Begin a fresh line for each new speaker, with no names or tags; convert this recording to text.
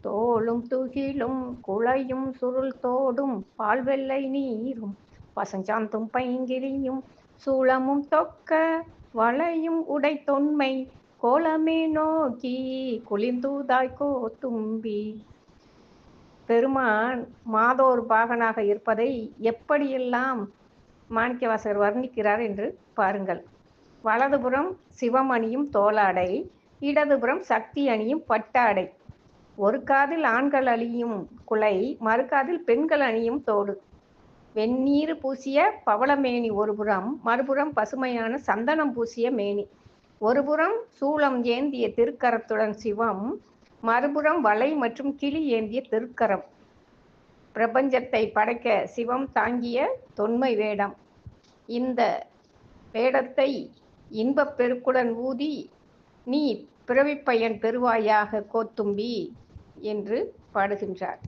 தோளும் துகிலும் குழையும் சுருள் தோடும் பால்வெள்ளை நீரும் பசுஞ்சாந்தும் பைங்கிரியும் சூளமும் தொக்க வளையும் உடை தொன்மை கோலமே நோக்கி குளிர்ந்தூதாய் கோத்தும்பி. பெருமான் மாதோர் பாகனாக இருப்பதை எப்படியெல்லாம் மாணிக்கவாசகர் வர்ணிக்கிறார் என்று பாருங்கள். வலதுபுறம் சிவம் அணியும் தோளாடை, இடதுபுறம் சக்தி அணியும் பட்டாடை. ஒரு காதில் ஆண்கள் அணியும் குலை, மறுகாதில் பெண்கள் அணியும் தோடு. வெந்நீர் பூசிய பவளமேனி ஒருபுறம், மறுபுறம் பசுமையான சந்தனம் பூசிய மேனி. ஒருபுறம் சூளம் ஏந்திய திருக்கரத்துடன் சிவம், மறுபுறம் வளை மற்றும் கிளி ஏந்திய திருக்கரம். பிரபஞ்சத்தை படைக்க சிவம் தாங்கிய தொன்மை வேடம். இந்த வேடத்தை இன்பப் பெருக்குடன் ஊதி நீ பிறவிப்பயன் பெறுவாயாக கோத்தும்பி என்று பாடுகின்றார்.